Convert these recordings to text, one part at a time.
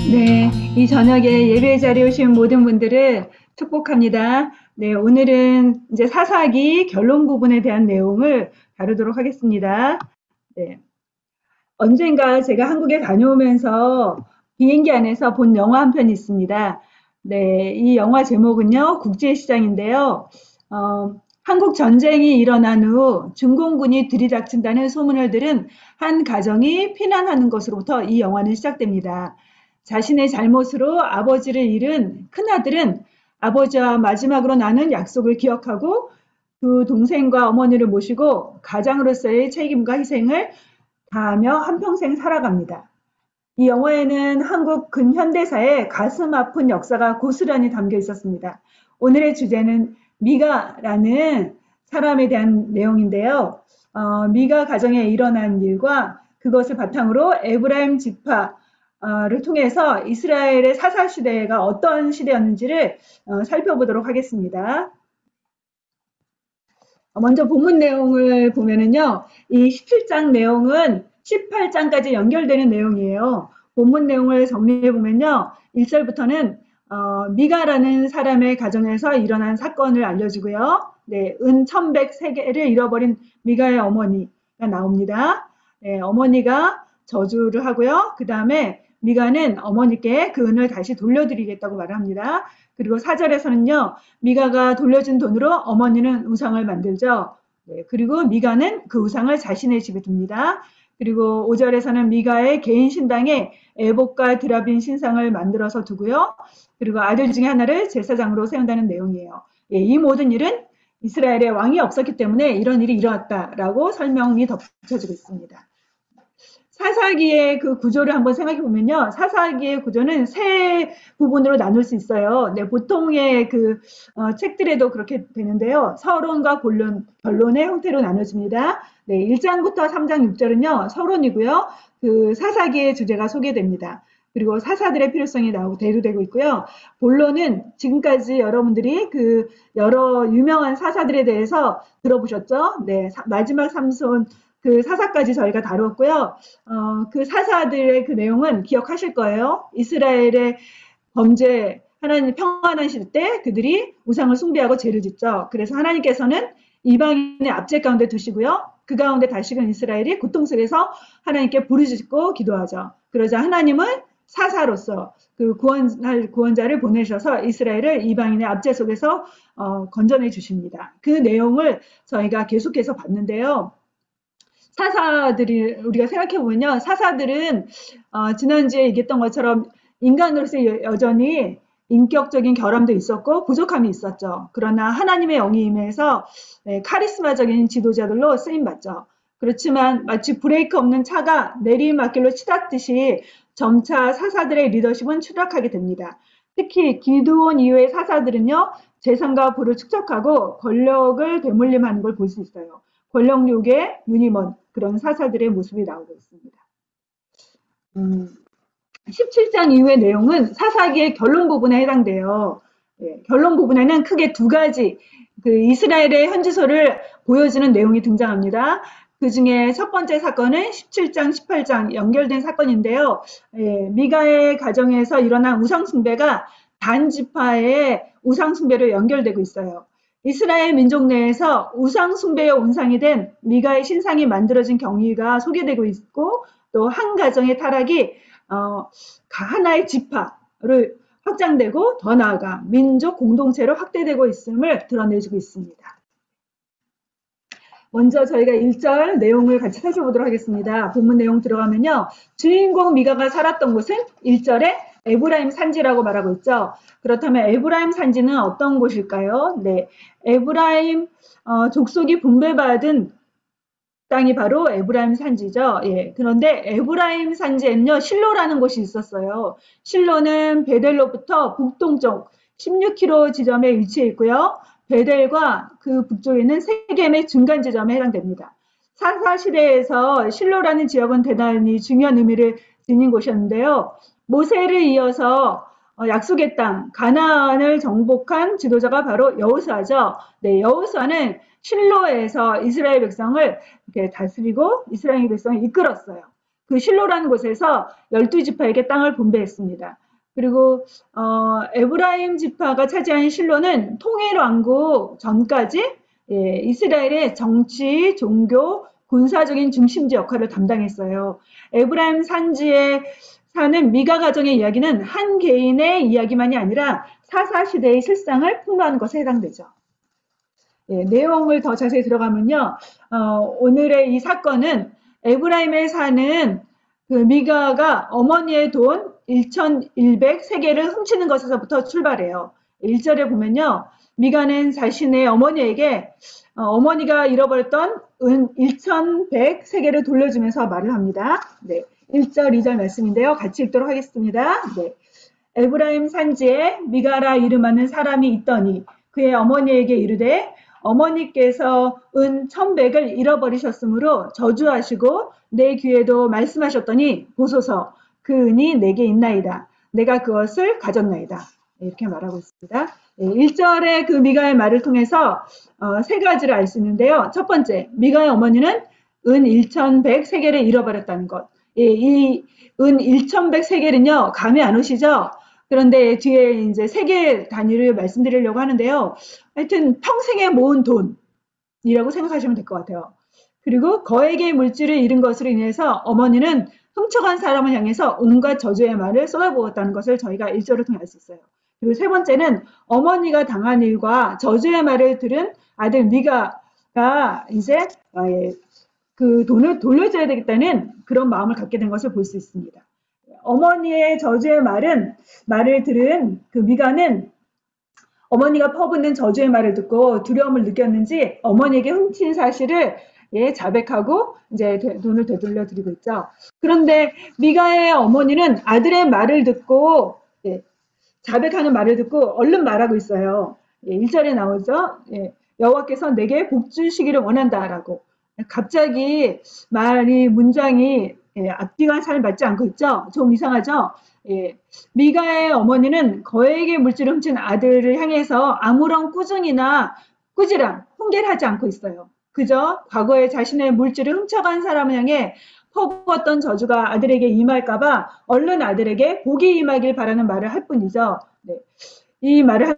네, 이 저녁에 예배 자리에 오신 모든 분들을 축복합니다. 네, 오늘은 이제 사사기 결론 부분에 대한 내용을 다루도록 하겠습니다. 네, 언젠가 제가 한국에 다녀오면서 비행기 안에서 본 영화 한 편이 있습니다. 네, 이 영화 제목은요, 국제시장인데요. 한국 전쟁이 일어난 후 중공군이 들이닥친다는 소문을 들은 한 가정이 피난하는 것으로부터 이 영화는 시작됩니다. 자신의 잘못으로 아버지를 잃은 큰아들은 아버지와 마지막으로 나눈 약속을 기억하고 두 동생과 어머니를 모시고 가장으로서의 책임과 희생을 다하며 한평생 살아갑니다. 이 영화에는 한국 근현대사의 가슴 아픈 역사가 고스란히 담겨 있었습니다. 오늘의 주제는 미가라는 사람에 대한 내용인데요. 미가 가정에 일어난 일과 그것을 바탕으로 에브라임 지파를 통해서 이스라엘의 사사 시대가 어떤 시대였는지를 살펴보도록 하겠습니다. 먼저 본문 내용을 보면은요, 이 17장 내용은 18장까지 연결되는 내용이에요. 본문 내용을 정리해 보면요, 1절부터는 미가라는 사람의 가정에서 일어난 사건을 알려주고요. 네, 은 1100세겔을 잃어버린 미가의 어머니가 나옵니다. 네, 어머니가 저주를 하고요. 그 다음에 미가는 어머니께 그 은을 다시 돌려드리겠다고 말합니다. 그리고 4절에서는요. 미가가 돌려준 돈으로 어머니는 우상을 만들죠. 네, 그리고 미가는 그 우상을 자신의 집에 둡니다. 그리고 5절에서는 미가의 개인 신당에 에봇과 드라빈 신상을 만들어서 두고요. 그리고 아들 중에 하나를 제사장으로 세운다는 내용이에요. 예, 이 모든 일은 이스라엘에 왕이 없었기 때문에 이런 일이 일어났다라고 설명이 덧붙여지고 있습니다. 사사기의 그 구조를 한번 생각해 보면요. 사사기의 구조는 세 부분으로 나눌 수 있어요. 네, 보통의 그 책들에도 그렇게 되는데요. 서론과 본론, 결론의 형태로 나눠집니다. 네, 1장부터 3장 6절은요. 서론이고요. 그 사사기의 주제가 소개됩니다. 그리고 사사들의 필요성이 대두되고 있고요. 본론은 지금까지 여러분들이 그 여러 유명한 사사들에 대해서 들어보셨죠? 네, 마지막 삼손 그 사사까지 저희가 다뤘고요. 그 사사들의 그 내용은 기억하실 거예요. 이스라엘의 범죄, 하나님 평안하실 때 그들이 우상을 숭배하고 죄를 짓죠. 그래서 하나님께서는 이방인의 압제 가운데 두시고요. 그 가운데 다시금 이스라엘이 고통 속에서 하나님께 부르짖고 기도하죠. 그러자 하나님은 사사로서 그 구원할 구원자를 보내셔서 이스라엘을 이방인의 압제 속에서 건져내 주십니다. 그 내용을 저희가 계속해서 봤는데요. 사사들이 우리가 생각해 보면요. 사사들은 지난주에 얘기했던 것처럼 인간으로서 여전히 인격적인 결함도 있었고 부족함이 있었죠. 그러나 하나님의 영이 임해서 카리스마적인 지도자들로 쓰임받죠. 그렇지만 마치 브레이크 없는 차가 내리막길로 치닫듯이 점차 사사들의 리더십은 추락하게 됩니다. 특히 기드온 이후의 사사들은요. 재산과 부를 축적하고 권력을 되물림하는 걸 볼 수 있어요. 권력욕에 눈이 먼 그런 사사들의 모습이 나오고 있습니다. 17장 이후의 내용은 사사기의 결론 부분에 해당돼요. 예, 결론 부분에는 크게 두 가지 그 이스라엘의 현지소를 보여주는 내용이 등장합니다. 그 중에 첫 번째 사건은 17장, 18장 연결된 사건인데요. 예, 미가의 가정에서 일어난 우상숭배가 단 지파의 우상숭배로 연결되고 있어요. 이스라엘 민족 내에서 우상숭배의 온상이 된 미가의 신상이 만들어진 경위가 소개되고 있고 또 한 가정의 타락이 하나의 지파를 확장되고 더 나아가 민족 공동체로 확대되고 있음을 드러내주고 있습니다. 먼저 저희가 1절 내용을 같이 살펴보도록 하겠습니다. 본문 내용 들어가면요. 주인공 미가가 살았던 곳은 1절에 에브라임 산지라고 말하고 있죠. 그렇다면 에브라임 산지는 어떤 곳일까요? 네, 에브라임 족속이 분배받은 땅이 바로 에브라임 산지죠. 예, 그런데 에브라임 산지에는요, 실로라는 곳이 있었어요. 실로는 베델로부터 북동쪽 16km 지점에 위치해 있고요. 베델과 그 북쪽에는 세겜의 중간 지점에 해당됩니다. 사사 시대에서 실로라는 지역은 대단히 중요한 의미를 지닌 곳이었는데요. 모세를 이어서 약속의 땅 가나안을 정복한 지도자가 바로 여호수아죠. 네, 여호수아는 실로에서 이스라엘 백성을 이렇게 다스리고 이스라엘 백성을 이끌었어요. 그 실로라는 곳에서 12지파에게 땅을 분배했습니다. 그리고 에브라임 지파가 차지한 실로는 통일 왕국 전까지 이스라엘의 정치, 종교, 군사적인 중심지 역할을 담당했어요. 에브라임 산지에 사는 미가 가정의 이야기는 한 개인의 이야기만이 아니라 사사시대의 실상을 풍부하는 것에 해당되죠. 내용을 더 자세히 들어가면요. 오늘의 이 사건은 에브라임에 사는 그 미가가 어머니의 돈 1,100세겔을 훔치는 것에서부터 출발해요. 1절에 보면요. 미가는 자신의 어머니에게 어머니가 잃어버렸던 은 1,100세겔을 돌려주면서 말을 합니다. 네. 1절, 2절 말씀인데요. 같이 읽도록 하겠습니다. 네. 에브라임 산지에 미가라 이름하는 사람이 있더니 그의 어머니에게 이르되 어머니께서 은 1,100을 잃어버리셨으므로 저주하시고 내 귀에도 말씀하셨더니 보소서 그 은이 내게 있나이다. 내가 그것을 가졌나이다. 이렇게 말하고 있습니다. 1절의 그 미가의 말을 통해서 세 가지를 알 수 있는데요. 첫 번째, 미가의 어머니는 은 1,100세겔을 잃어버렸다는 것. 이 은 1,100세겔은요, 감이 안 오시죠? 그런데 뒤에 이제 세겔 단위를 말씀드리려고 하는데요. 하여튼 평생에 모은 돈이라고 생각하시면 될 것 같아요. 그리고 거액의 물질을 잃은 것으로 인해서 어머니는 훔쳐간 사람을 향해서 온갖 저주의 말을 쏟아부었다는 것을 저희가 1절을 통해 알 수 있어요. 그리고 세 번째는 어머니가 당한 일과 저주의 말을 들은 아들 미가가 이제 그 돈을 돌려줘야 되겠다는 그런 마음을 갖게 된 것을 볼 수 있습니다. 어머니의 저주의 말을 들은 그 미가는 어머니가 퍼붓는 저주의 말을 듣고 두려움을 느꼈는지 어머니에게 훔친 사실을 자백하고 이제 돈을 되돌려 드리고 있죠. 그런데 미가의 어머니는 아들의 말을 듣고 자백하는 말을 듣고 얼른 말하고 있어요. 1절에 나오죠. 여호와께서 내게 복 주시기를 원한다라고. 갑자기 문장이 앞뒤가 잘 맞지 않고 있죠. 좀 이상하죠. 미가의 어머니는 거액의 물질을 훔친 아들을 향해서 아무런 꾸중이나 꾸지람, 훈계를 하지 않고 있어요. 그저 과거에 자신의 물질을 훔쳐간 사람을 향해 퍼부었던 저주가 아들에게 임할까봐 얼른 아들에게 복이 임하길 바라는 말을 할 뿐이죠. 이 말을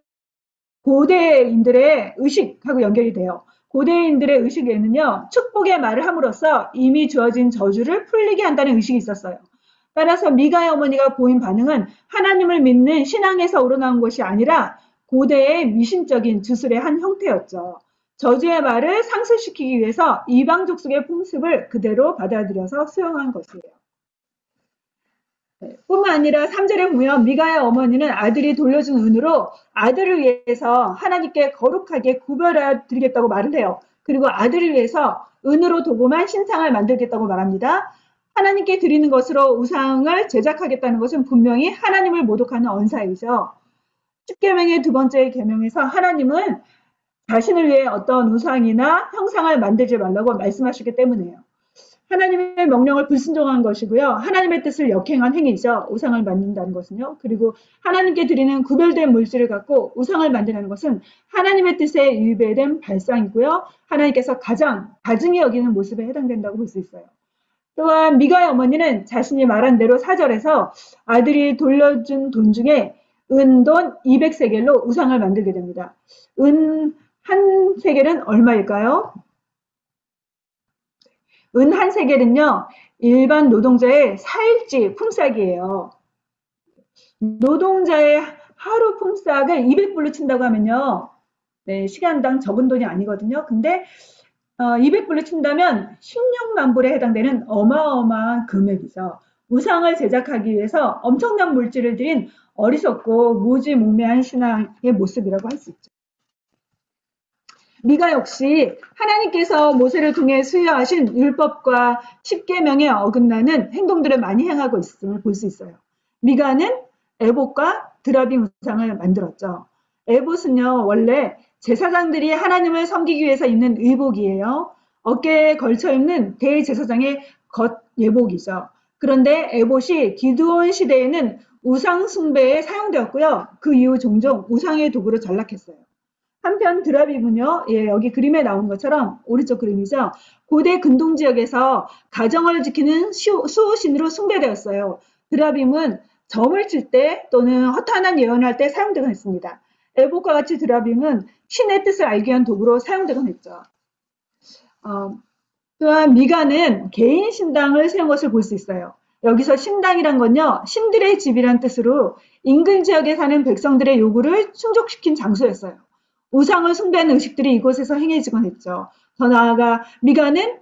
고대인들의 의식하고 연결이 돼요. 고대인들의 의식에는요, 축복의 말을 함으로써 이미 주어진 저주를 풀리게 한다는 의식이 있었어요. 따라서 미가의 어머니가 보인 반응은 하나님을 믿는 신앙에서 우러나온 것이 아니라 고대의 미신적인 주술의 한 형태였죠. 저주의 말을 상쇄시키기 위해서 이방 족속의 풍습을 그대로 받아들여서 수용한 것이에요. 뿐만 아니라 3절에 보면 미가의 어머니는 아들이 돌려준 은으로 아들을 위해서 하나님께 거룩하게 구별해 드리겠다고 말을 해요. 그리고 아들을 위해서 은으로 도금한 신상을 만들겠다고 말합니다. 하나님께 드리는 것으로 우상을 제작하겠다는 것은 분명히 하나님을 모독하는 언사이죠. 십계명의 두 번째 계명에서 하나님은 자신을 위해 어떤 우상이나 형상을 만들지 말라고 말씀하시기 때문이에요. 하나님의 명령을 불순종한 것이고요. 하나님의 뜻을 역행한 행위죠. 우상을 만든다는 것은요. 그리고 하나님께 드리는 구별된 물질을 갖고 우상을 만드는 것은 하나님의 뜻에 위배된 발상이고요. 하나님께서 가장 가증히 여기는 모습에 해당된다고 볼 수 있어요. 또한 미가의 어머니는 자신이 말한 대로 4절에서 아들이 돌려준 돈 중에 은돈 200세겔로 우상을 만들게 됩니다. 은 한 세겔은 얼마일까요? 은 한 세겔은요, 일반 노동자의 4일치 품삯이에요. 노동자의 하루 품삯을 200불로 친다고 하면요, 시간당 적은 돈이 아니거든요. 근데 200불로 친다면 16만 불에 해당되는 어마어마한 금액이죠. 우상을 제작하기 위해서 엄청난 물질을 들인 어리석고 무지몽매한 신앙의 모습이라고 할 수 있죠. 미가 역시 하나님께서 모세를 통해 수여하신 율법과 십계명에 어긋나는 행동들을 많이 행하고 있음을 볼 수 있어요. 미가는 에봇과 드라빔 우상을 만들었죠. 에봇은요, 원래 제사장들이 하나님을 섬기기 위해서 입는 의복이에요. 어깨에 걸쳐 입는 대제사장의 겉 예복이죠. 그런데 에봇이 기드온 시대에는 우상 숭배에 사용되었고요. 그 이후 종종 우상의 도구로 전락했어요. 한편 드라빔은요, 예, 여기 그림에 나오는 것처럼 오른쪽 그림이죠. 고대 근동 지역에서 가정을 지키는 수호신으로 숭배되었어요. 드라빔은 점을 칠 때 또는 허탄한 예언을 할 때 사용되곤 했습니다. 에봇과 같이 드라빔은 신의 뜻을 알기 위한 도구로 사용되곤 했죠. 또한 미가는 개인 신당을 세운 것을 볼 수 있어요. 여기서 신당이란 건요, 신들의 집이란 뜻으로 인근 지역에 사는 백성들의 요구를 충족시킨 장소였어요. 우상을 숭배하는 의식들이 이곳에서 행해지곤 했죠. 더 나아가 미가는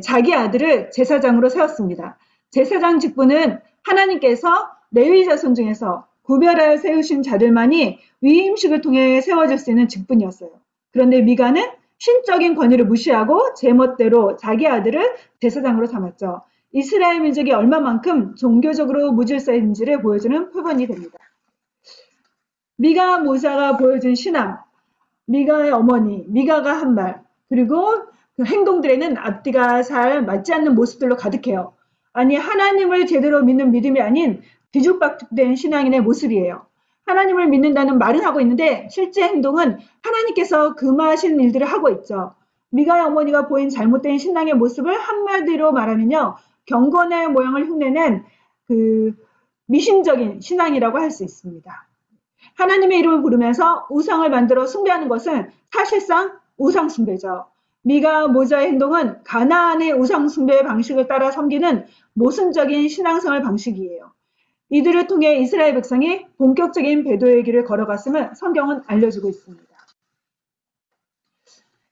자기 아들을 제사장으로 세웠습니다. 제사장 직분은 하나님께서 레위 자손 중에서 구별하여 세우신 자들만이 위임식을 통해 세워질 수 있는 직분이었어요. 그런데 미가는 신적인 권위를 무시하고 제멋대로 자기 아들을 제사장으로 삼았죠. 이스라엘 민족이 얼마만큼 종교적으로 무질서인지를 보여주는 표본이 됩니다. 미가 모사가 보여준 신앙, 미가의 어머니, 미가가 한 말, 그리고 그 행동들에는 앞뒤가 잘 맞지 않는 모습들로 가득해요. 아니, 하나님을 제대로 믿는 믿음이 아닌 뒤죽박죽된 신앙인의 모습이에요. 하나님을 믿는다는 말은 하고 있는데 실제 행동은 하나님께서 금하신 일들을 하고 있죠. 미가의 어머니가 보인 잘못된 신앙의 모습을 한마디로 말하면요. 경건의 모양을 흉내낸 그 미신적인 신앙이라고 할 수 있습니다. 하나님의 이름을 부르면서 우상을 만들어 숭배하는 것은 사실상 우상 숭배죠. 미가 모자의 행동은 가나안의 우상 숭배 방식을 따라 섬기는 모순적인 신앙생활 방식이에요. 이들을 통해 이스라엘 백성이 본격적인 배도의 길을 걸어갔음을 성경은 알려주고 있습니다.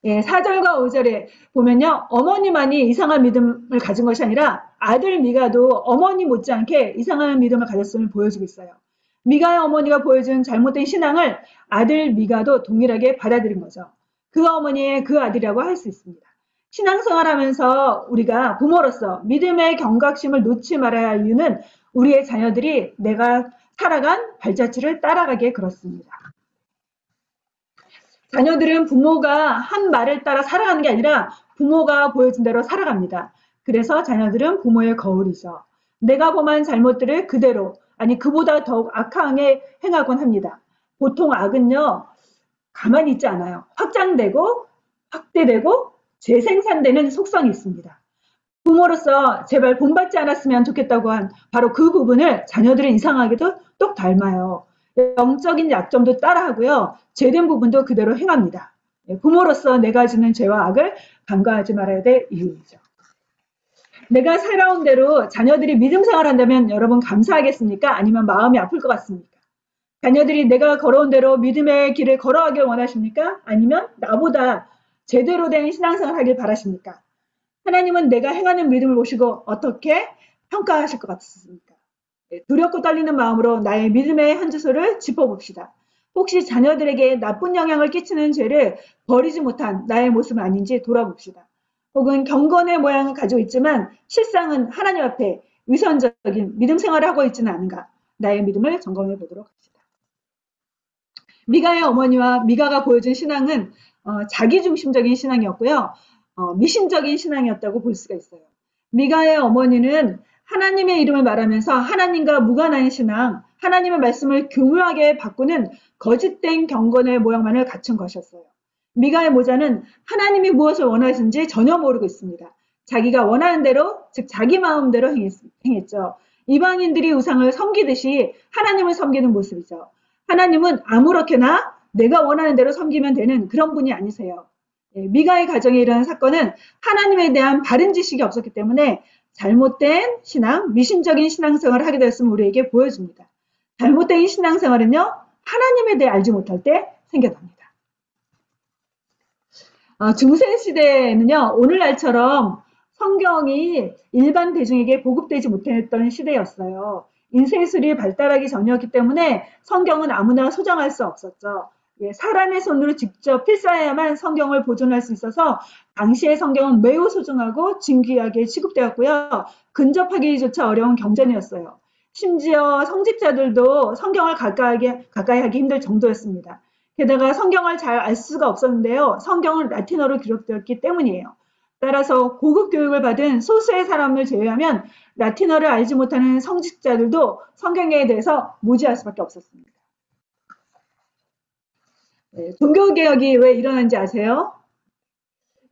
4절과 5절에 보면요. 어머니만이 이상한 믿음을 가진 것이 아니라 아들 미가도 어머니 못지않게 이상한 믿음을 가졌음을 보여주고 있어요. 미가의 어머니가 보여준 잘못된 신앙을 아들 미가도 동일하게 받아들인 거죠. 그 어머니의 그 아들이라고 할 수 있습니다. 신앙생활하면서 우리가 부모로서 믿음의 경각심을 놓지 말아야 할 이유는 우리의 자녀들이 내가 살아간 발자취를 따라가기에 그렇습니다. 자녀들은 부모가 한 말을 따라 살아가는 게 아니라 부모가 보여준 대로 살아갑니다. 그래서 자녀들은 부모의 거울이죠. 내가 범한 잘못들을 그대로 아니 그보다 더욱 악하게 행하곤 합니다. 보통 악은요. 가만히 있지 않아요. 확장되고 확대되고 재생산되는 속성이 있습니다. 부모로서 제발 본받지 않았으면 좋겠다고 한 바로 그 부분을 자녀들은 이상하게도 똑 닮아요. 영적인 약점도 따라하고요. 죄된 부분도 그대로 행합니다. 부모로서 내가 짓는 죄와 악을 간과하지 말아야 될 이유이죠. 내가 살아온 대로 자녀들이 믿음 생활한다면 여러분 감사하겠습니까? 아니면 마음이 아플 것 같습니까? 자녀들이 내가 걸어온 대로 믿음의 길을 걸어가길 원하십니까? 아니면 나보다 제대로 된 신앙생활을 하길 바라십니까? 하나님은 내가 행하는 믿음을 보시고 어떻게 평가하실 것 같습니까? 두렵고 떨리는 마음으로 나의 믿음의 한 주소를 짚어봅시다. 혹시 자녀들에게 나쁜 영향을 끼치는 죄를 버리지 못한 나의 모습은 아닌지 돌아봅시다. 혹은 경건의 모양을 가지고 있지만 실상은 하나님 앞에 위선적인 믿음 생활을 하고 있지는 않은가? 나의 믿음을 점검해 보도록 합시다. 미가의 어머니와 미가가 보여준 신앙은 자기중심적인 신앙이었고요. 미신적인 신앙이었다고 볼 수가 있어요. 미가의 어머니는 하나님의 이름을 말하면서 하나님과 무관한 신앙, 하나님의 말씀을 교묘하게 바꾸는 거짓된 경건의 모양만을 갖춘 것이었어요. 미가의 모자는 하나님이 무엇을 원하시는지 전혀 모르고 있습니다. 자기가 원하는 대로, 즉 자기 마음대로 행했죠. 이방인들이 우상을 섬기듯이 하나님을 섬기는 모습이죠. 하나님은 아무렇게나 내가 원하는 대로 섬기면 되는 그런 분이 아니세요. 미가의 가정에 일어난 사건은 하나님에 대한 바른 지식이 없었기 때문에 잘못된 신앙, 미신적인 신앙생활을 하게 되었음을 우리에게 보여줍니다. 잘못된 신앙생활은요, 하나님에 대해 알지 못할 때 생겨납니다. 중세시대에는요, 오늘날처럼 성경이 일반 대중에게 보급되지 못했던 시대였어요. 인쇄술이 발달하기 전이었기 때문에 성경은 아무나 소장할 수 없었죠. 사람의 손으로 직접 필사해야만 성경을 보존할 수 있어서 당시의 성경은 매우 소중하고 진귀하게 취급되었고요. 근접하기조차 어려운 경전이었어요. 심지어 성직자들도 성경을 가까이 하기 힘들 정도였습니다. 게다가 성경을 잘 알 수가 없었는데요. 성경은 라틴어로 기록되었기 때문이에요. 따라서 고급 교육을 받은 소수의 사람을 제외하면 라틴어를 알지 못하는 성직자들도 성경에 대해서 무지할 수밖에 없었습니다. 종교개혁이 왜 일어난지 아세요?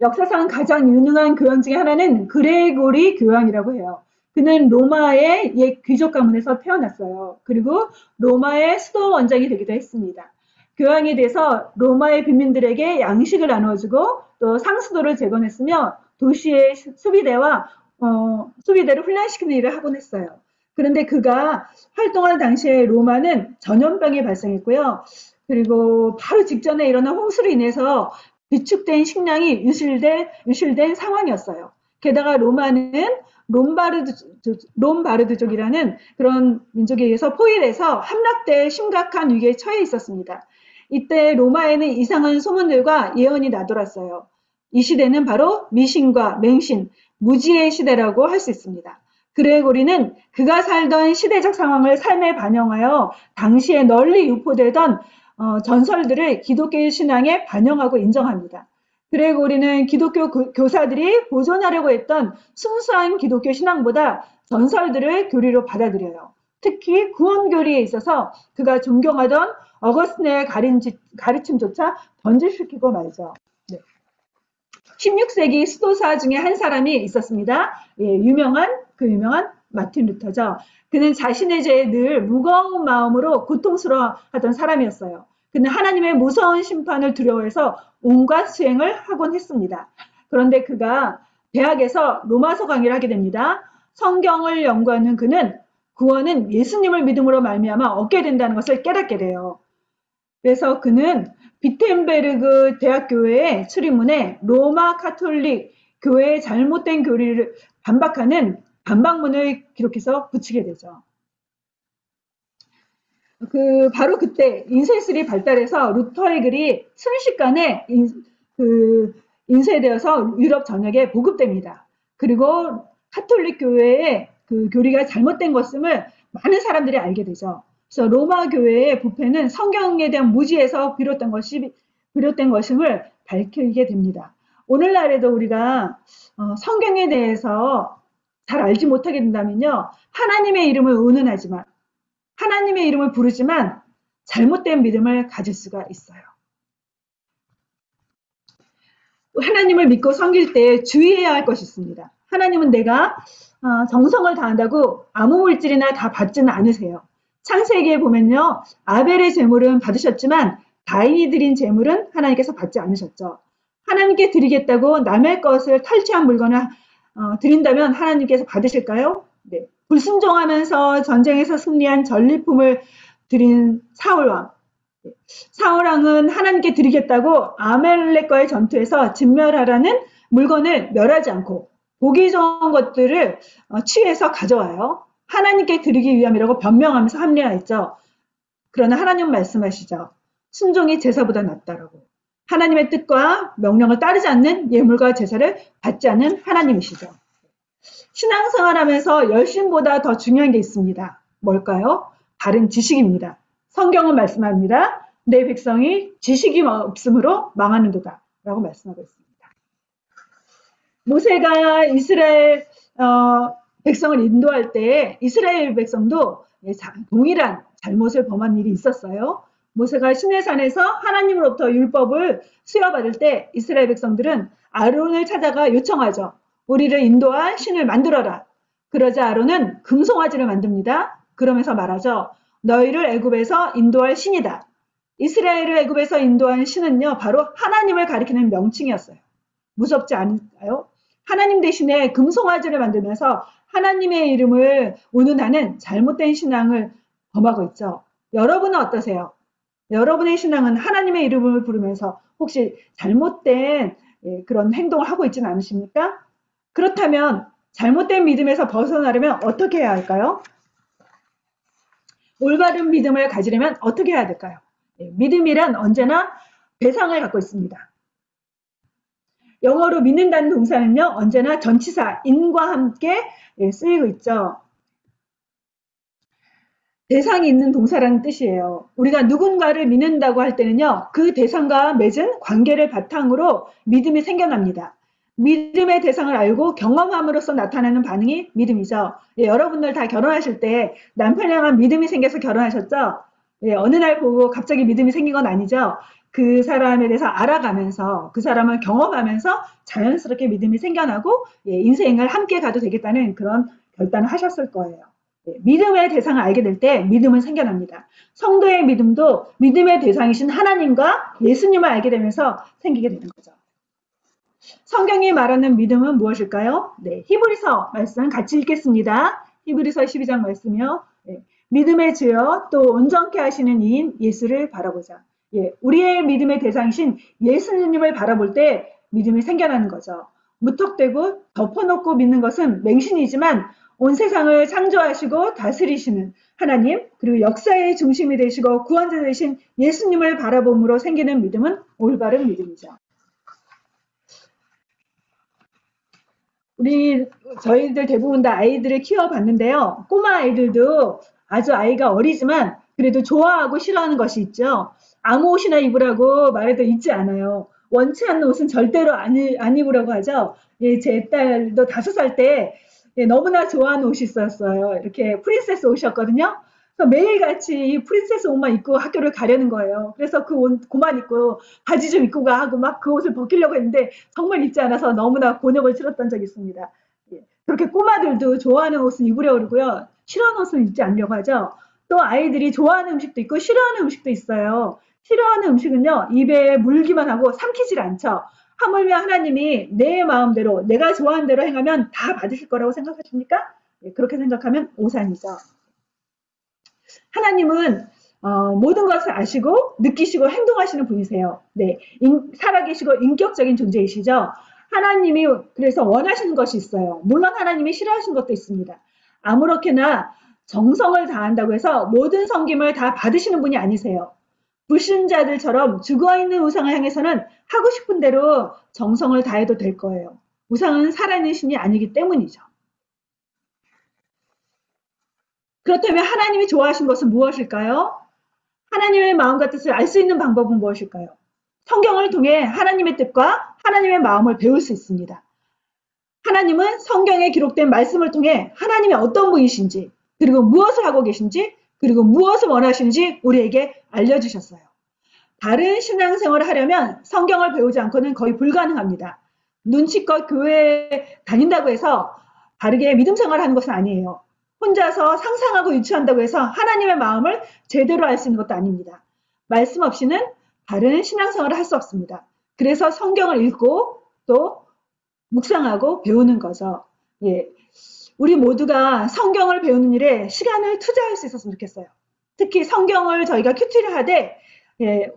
역사상 가장 유능한 교황 중에 하나는 그레고리 교황이라고 해요. 그는 로마의 옛 귀족 가문에서 태어났어요. 그리고 로마의 수도 원장이 되기도 했습니다. 교황이 돼서 로마의 빈민들에게 양식을 나눠주고 또 상수도를 재건했으며 도시의 수비대를 훈련시키는 일을 하곤 했어요. 그런데 그가 활동하는 당시에 로마는 전염병이 발생했고요. 그리고 바로 직전에 일어난 홍수로 인해서 비축된 식량이 유실된 상황이었어요. 게다가 로마는 롬바르드족이라는 그런 민족에 의해서 포위돼서 함락될 심각한 위기에 처해 있었습니다. 이때 로마에는 이상한 소문들과 예언이 나돌았어요. 이 시대는 바로 미신과 맹신, 무지의 시대라고 할 수 있습니다. 그레고리는 그가 살던 시대적 상황을 삶에 반영하여 당시에 널리 유포되던 전설들을 기독교 신앙에 반영하고 인정합니다. 그레고리는 기독교 교사들이 보존하려고 했던 순수한 기독교 신앙보다 전설들을 교리로 받아들여요. 특히 구원교리에 있어서 그가 존경하던 어거스틴의 가르침조차 번지시키고 말죠. 네. 16세기 수도사 중에 한 사람이 있었습니다. 유명한 마틴 루터죠. 그는 자신의 죄에 늘 무거운 마음으로 고통스러워하던 사람이었어요. 그는 하나님의 무서운 심판을 두려워해서 온갖 수행을 하곤 했습니다. 그런데 그가 대학에서 로마서 강의를 하게 됩니다. 성경을 연구하는 그는 구원은 예수님을 믿음으로 말미암아 얻게 된다는 것을 깨닫게 돼요. 그래서 그는 비텐베르그 대학교회의 출입문에 로마 카톨릭 교회의 잘못된 교리를 반박하는 반박문을 기록해서 붙이게 되죠. 바로 그때 인쇄술이 발달해서 루터의 글이 순식간에 인쇄되어서 유럽 전역에 보급됩니다. 그리고 카톨릭 교회의 그 교리가 잘못된 것임을 많은 사람들이 알게 되죠. 그래서 로마 교회의 부패는 성경에 대한 무지에서 비롯된 것임을 밝히게 됩니다. 오늘날에도 우리가 성경에 대해서 잘 알지 못하게 된다면요. 하나님의 이름을 의논하지만 하나님의 이름을 부르지만 잘못된 믿음을 가질 수가 있어요. 하나님을 믿고 섬길 때 주의해야 할 것이 있습니다. 하나님은 내가 정성을 다한다고 아무 물질이나 다 받지는 않으세요. 창세기에 보면요. 아벨의 제물은 받으셨지만 다인이 드린 제물은 하나님께서 받지 않으셨죠. 하나님께 드리겠다고 남의 것을 탈취한 물건을 드린다면 하나님께서 받으실까요? 네. 불순종하면서 전쟁에서 승리한 전리품을 드린 사울왕. 사울왕은 하나님께 드리겠다고 아멜렉과의 전투에서 진멸하라는 물건을 멸하지 않고 보기 좋은 것들을 취해서 가져와요. 하나님께 드리기 위함이라고 변명하면서 합리화했죠. 그러나 하나님 말씀하시죠. 순종이 제사보다 낫다라고. 하나님의 뜻과 명령을 따르지 않는 예물과 제사를 받지 않는 하나님이시죠. 신앙생활하면서 열심보다 더 중요한 게 있습니다. 뭘까요? 바른 지식입니다. 성경은 말씀합니다. 내 백성이 지식이 없으므로 망하는도다 라고 말씀하고 있습니다. 모세가 이스라엘 백성을 인도할 때 이스라엘 백성도 동일한 잘못을 범한 일이 있었어요. 모세가 시내산에서 하나님으로부터 율법을 수여받을 때 이스라엘 백성들은 아론을 찾아가 요청하죠. 우리를 인도할 신을 만들어라. 그러자 아론은 금송아지를 만듭니다. 그러면서 말하죠. 너희를 애굽에서 인도할 신이다. 이스라엘을 애굽에서 인도한 신은요. 바로 하나님을 가리키는 명칭이었어요. 무섭지 않을까요? 하나님 대신에 금송아지를 만들면서 하나님의 이름을 운운하는 잘못된 신앙을 범하고 있죠. 여러분은 어떠세요? 여러분의 신앙은 하나님의 이름을 부르면서 혹시 잘못된 그런 행동을 하고 있지는 않으십니까? 그렇다면 잘못된 믿음에서 벗어나려면 어떻게 해야 할까요? 올바른 믿음을 가지려면 어떻게 해야 될까요? 믿음이란 언제나 대상을 갖고 있습니다. 영어로 믿는다는 동사는요. 언제나 전치사 in과 함께 쓰이고 있죠. 대상이 있는 동사라는 뜻이에요. 우리가 누군가를 믿는다고 할 때는요. 그 대상과 맺은 관계를 바탕으로 믿음이 생겨납니다. 믿음의 대상을 알고 경험함으로써 나타나는 반응이 믿음이죠. 여러분들 다 결혼하실 때 남편이랑 믿음이 생겨서 결혼하셨죠? 어느 날 보고 갑자기 믿음이 생긴 건 아니죠. 그 사람에 대해서 알아가면서 그 사람을 경험하면서 자연스럽게 믿음이 생겨나고 인생을 함께 가도 되겠다는 그런 결단을 하셨을 거예요. 믿음의 대상을 알게 될 때 믿음은 생겨납니다. 성도의 믿음도 믿음의 대상이신 하나님과 예수님을 알게 되면서 생기게 되는 거죠. 성경이 말하는 믿음은 무엇일까요? 네, 히브리서 말씀 같이 읽겠습니다. 히브리서 12장 말씀이요. 믿음의 주여 또 온전케 하시는 이인 예수를 바라보자. 우리의 믿음의 대상이신 예수님을 바라볼 때 믿음이 생겨나는 거죠. 무턱대고 덮어놓고 믿는 것은 맹신이지만 온 세상을 창조하시고 다스리시는 하나님, 그리고 역사의 중심이 되시고 구원자 되신 예수님을 바라봄으로 생기는 믿음은 올바른 믿음이죠. 저희들 대부분 다 아이들을 키워봤는데요. 꼬마 아이들도 아주 아이가 어리지만 그래도 좋아하고 싫어하는 것이 있죠. 아무 옷이나 입으라고 말해도 입지 않아요. 원치 않는 옷은 절대로 안 입으라고 하죠. 제 딸도 5살 때 너무나 좋아하는 옷이 있었어요. 이렇게 프린세스 옷이었거든요. 그래서 매일같이 이 프린세스 옷만 입고 학교를 가려는 거예요. 그래서 그 옷 그만 입고 바지 좀 입고 가 하고 막 그 옷을 벗기려고 했는데 정말 입지 않아서 너무나 곤욕을 치렀던 적이 있습니다. 그렇게 꼬마들도 좋아하는 옷은 입으려고 그러고요. 싫어하는 옷은 입지 않으려고 하죠. 또 아이들이 좋아하는 음식도 있고 싫어하는 음식도 있어요. 싫어하는 음식은요. 입에 물기만 하고 삼키질 않죠. 하물며 하나님이 내 마음대로 내가 좋아하는 대로 행하면 다 받으실 거라고 생각하십니까? 그렇게 생각하면 오산이죠. 하나님은 모든 것을 아시고 느끼시고 행동하시는 분이세요. 네, 살아계시고 인격적인 존재이시죠. 하나님이 그래서 원하시는 것이 있어요. 물론 하나님이 싫어하시는 것도 있습니다. 아무렇게나 정성을 다한다고 해서 모든 섬김을 다 받으시는 분이 아니세요. 불신자들처럼 죽어있는 우상을 향해서는 하고 싶은 대로 정성을 다해도 될 거예요. 우상은 살아있는 신이 아니기 때문이죠. 그렇다면 하나님이 좋아하신 것은 무엇일까요? 하나님의 마음과 뜻을 알 수 있는 방법은 무엇일까요? 성경을 통해 하나님의 뜻과 하나님의 마음을 배울 수 있습니다. 하나님은 성경에 기록된 말씀을 통해 하나님이 어떤 분이신지, 그리고 무엇을 하고 계신지, 그리고 무엇을 원하시는지 우리에게 알려주셨어요. 다른 신앙생활을 하려면 성경을 배우지 않고는 거의 불가능합니다. 눈치껏 교회에 다닌다고 해서 바르게 믿음 생활을 하는 것은 아니에요. 혼자서 상상하고 유추한다고 해서 하나님의 마음을 제대로 알 수 있는 것도 아닙니다. 말씀 없이는 바른 신앙생활을 할 수 없습니다. 그래서 성경을 읽고 또 묵상하고 배우는 거죠. 우리 모두가 성경을 배우는 일에 시간을 투자할 수 있었으면 좋겠어요. 특히 성경을 저희가 큐티를 하되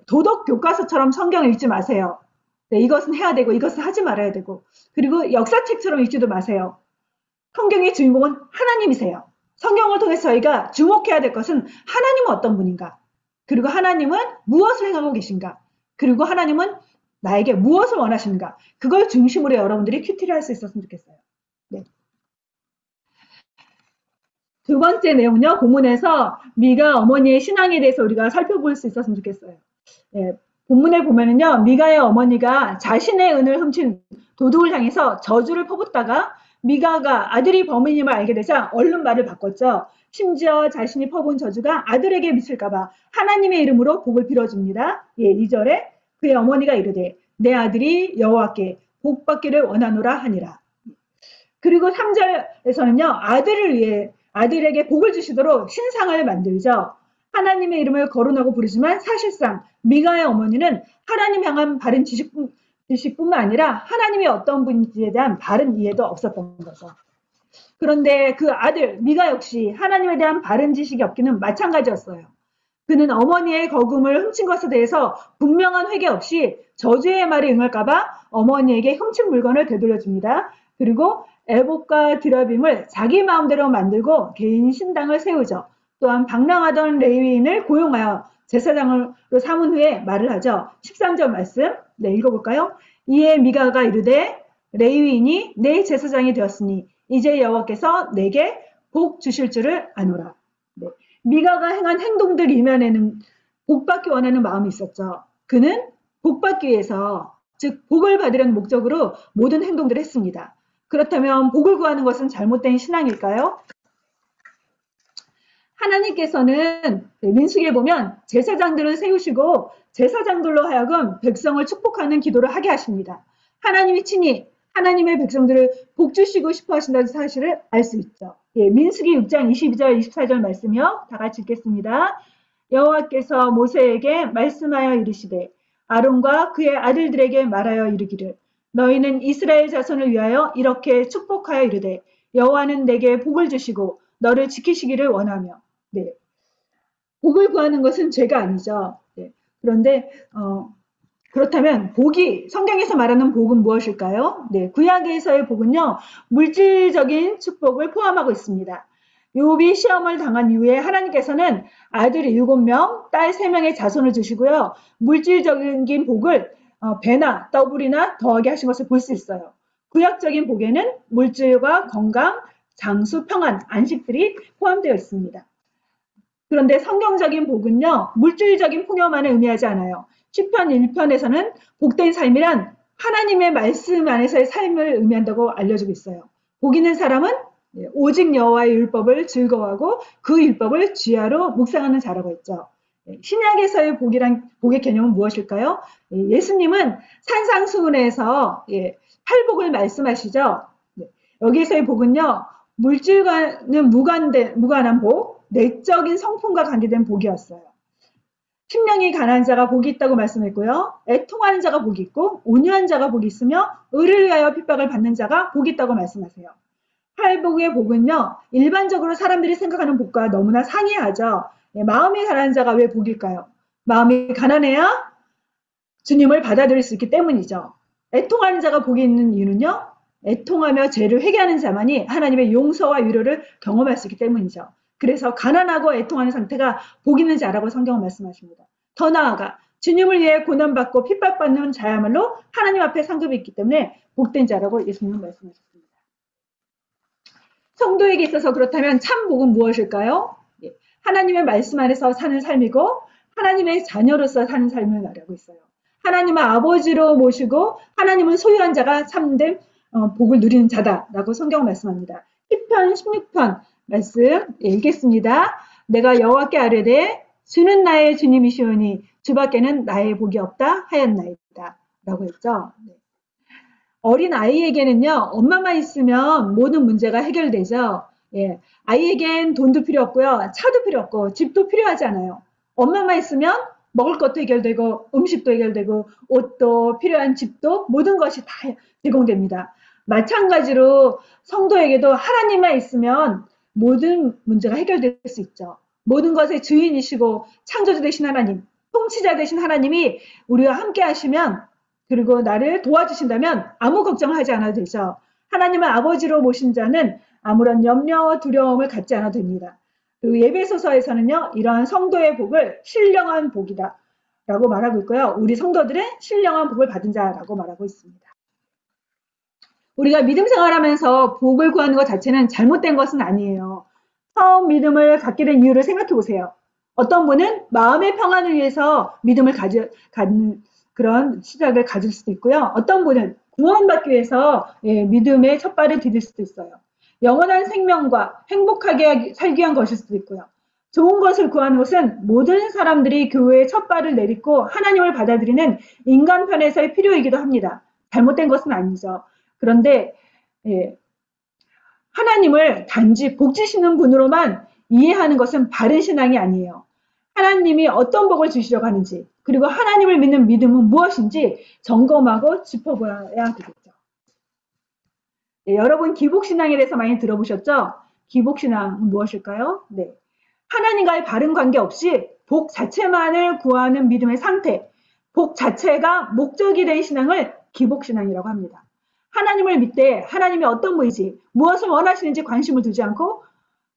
도덕 교과서처럼 성경을 읽지 마세요. 이것은 해야 되고 이것은 하지 말아야 되고 그리고 역사책처럼 읽지도 마세요. 성경의 주인공은 하나님이세요. 성경을 통해서 저희가 주목해야 될 것은 하나님은 어떤 분인가? 그리고 하나님은 무엇을 행하고 계신가? 그리고 하나님은 나에게 무엇을 원하시는가? 그걸 중심으로 여러분들이 큐티를 할 수 있었으면 좋겠어요. 네. 두 번째 내용은요. 본문에서 미가 어머니의 신앙에 대해서 우리가 살펴볼 수 있었으면 좋겠어요. 본문에 보면은요. 미가의 어머니가 자신의 은을 훔친 도둑을 향해서 저주를 퍼붓다가 미가가 아들이 범인임을 알게 되자 얼른 말을 바꿨죠. 심지어 자신이 퍼부은 저주가 아들에게 미칠까봐 하나님의 이름으로 복을 빌어줍니다. 2절에 그의 어머니가 이르되 내 아들이 여호와께 복받기를 원하노라 하니라. 그리고 3절에서는요. 아들을 위해 아들에게 복을 주시도록 신상을 만들죠. 하나님의 이름을 거론하고 부르지만 사실상 미가의 어머니는 하나님 향한 바른 지식뿐만 아니라 하나님이 어떤 분인지에 대한 바른 이해도 없었던 거죠. 그런데 그 아들 미가 역시 하나님에 대한 바른 지식이 없기는 마찬가지였어요. 그는 어머니의 거금을 훔친 것에 대해서 분명한 회개 없이 저주의 말이 응할까봐 어머니에게 훔친 물건을 되돌려줍니다. 그리고 에봇과 디라빔을 자기 마음대로 만들고 개인 신당을 세우죠. 또한 방랑하던 레위인을 고용하여 제사장으로 삼은 후에 말을 하죠. 13절 말씀 읽어볼까요? 이에 미가가 이르되 레위인이 내 제사장이 되었으니 이제 여호와께서 내게 복 주실 줄을 아노라. 미가가 행한 행동들 이면에는 복받기 원하는 마음이 있었죠. 그는 복받기 위해서 즉 복을 받으려는 목적으로 모든 행동들을 했습니다. 그렇다면 복을 구하는 것은 잘못된 신앙일까요? 하나님께서는 민수기에 보면 제사장들을 세우시고 제사장들로 하여금 백성을 축복하는 기도를 하게 하십니다. 하나님이 친히 하나님의 백성들을 복 주시고 싶어 하신다는 사실을 알 수 있죠. 예, 민수기 6장 22절 24절 말씀이요. 다 같이 읽겠습니다. 여호와께서 모세에게 말씀하여 이르시되 아론과 그의 아들들에게 말하여 이르기를 너희는 이스라엘 자손을 위하여 이렇게 축복하여 이르되 여호와는 내게 복을 주시고 너를 지키시기를 원하며. 네. 복을 구하는 것은 죄가 아니죠. 네. 그런데 그렇다면 복이 성경에서 말하는 복은 무엇일까요? 네, 구약에서의 복은요. 물질적인 축복을 포함하고 있습니다. 욥이 시험을 당한 이후에 하나님께서는 아들 7명, 딸 3명의 자손을 주시고요. 물질적인 복을 배나 더블이나 더하게 하신 것을 볼 수 있어요. 구약적인 복에는 물질과 건강, 장수, 평안, 안식들이 포함되어 있습니다. 그런데 성경적인 복은요. 물질적인 풍요만을 의미하지 않아요. 시편 1편에서는 복된 삶이란 하나님의 말씀 안에서의 삶을 의미한다고 알려주고 있어요. 복 있는 사람은 오직 여호와의 율법을 즐거워하고 그 율법을 주야로 묵상하는 자라고 했죠. 신약에서의 복의 개념은 무엇일까요? 예수님은 산상수훈에서 팔복을 말씀하시죠. 여기에서의 복은요. 물질과는 무관한 복, 내적인 성품과 관계된 복이었어요. 심령이 가난한 자가 복이 있다고 말씀했고요. 애통하는 자가 복이 있고 온유한 자가 복이 있으며 의를 위하여 핍박을 받는 자가 복이 있다고 말씀하세요. 팔복의 복은요. 일반적으로 사람들이 생각하는 복과 너무나 상이하죠. 마음이 가난한 자가 왜 복일까요? 마음이 가난해야 주님을 받아들일 수 있기 때문이죠. 애통하는 자가 복이 있는 이유는요. 애통하며 죄를 회개하는 자만이 하나님의 용서와 위로를 경험할 수 있기 때문이죠. 그래서 가난하고 애통하는 상태가 복 있는 자라고 성경은 말씀하십니다. 더 나아가 주님을 위해 고난받고 핍박받는 자야말로 하나님 앞에 상급이 있기 때문에 복된 자라고 예수님은 말씀하셨습니다. 성도에게 있어서 그렇다면 참 복은 무엇일까요? 하나님의 말씀 안에서 사는 삶이고 하나님의 자녀로서 사는 삶을 말하고 있어요. 하나님을 아버지로 모시고 하나님을 소유한 자가 참된 복을 누리는 자다라고 성경은 말씀합니다. 시편 16편 말씀 읽겠습니다. 내가 여호와께 아뢰되 주는 나의 주님이시오니 주밖에는 나의 복이 없다 하였나이다 라고 했죠. 어린 아이에게는요. 엄마만 있으면 모든 문제가 해결되죠. 예, 아이에겐 돈도 필요 없고요. 차도 필요 없고 집도 필요하지 않아요. 엄마만 있으면 먹을 것도 해결되고 음식도 해결되고 옷도 필요한 집도 모든 것이 다 제공됩니다. 마찬가지로 성도에게도 하나님만 있으면 모든 문제가 해결될 수 있죠. 모든 것의 주인이시고 창조주 되신 하나님, 통치자 되신 하나님이 우리와 함께 하시면 그리고 나를 도와주신다면 아무 걱정을 하지 않아도 되죠. 하나님을 아버지로 모신 자는 아무런 염려와 두려움을 갖지 않아도 됩니다. 그리고 예배소서에서는요. 이러한 성도의 복을 신령한 복이다 라고 말하고 있고요. 우리 성도들은 신령한 복을 받은 자라고 말하고 있습니다. 우리가 믿음 생활하면서 복을 구하는 것 자체는 잘못된 것은 아니에요. 처음 믿음을 갖게 된 이유를 생각해 보세요. 어떤 분은 마음의 평안을 위해서 믿음을 갖는 그런 시작을 가질 수도 있고요. 어떤 분은 구원받기 위해서 믿음의 첫발을 디딜 수도 있어요. 영원한 생명과 행복하게 살기 위한 것일 수도 있고요. 좋은 것을 구하는 것은 모든 사람들이 교회의 첫발을 내딛고 하나님을 받아들이는 인간편에서의 필요이기도 합니다. 잘못된 것은 아니죠. 그런데 하나님을 단지 복 주시는 분으로만 이해하는 것은 바른 신앙이 아니에요. 하나님이 어떤 복을 주시려고 하는지 그리고 하나님을 믿는 믿음은 무엇인지 점검하고 짚어봐야 되겠죠. 여러분 기복신앙에 대해서 많이 들어보셨죠? 기복신앙은 무엇일까요? 네. 하나님과의 바른 관계 없이 복 자체만을 구하는 믿음의 상태, 복 자체가 목적이 된 신앙을 기복신앙이라고 합니다. 하나님을 믿되 하나님이 어떤 분이지 무엇을 원하시는지 관심을 두지 않고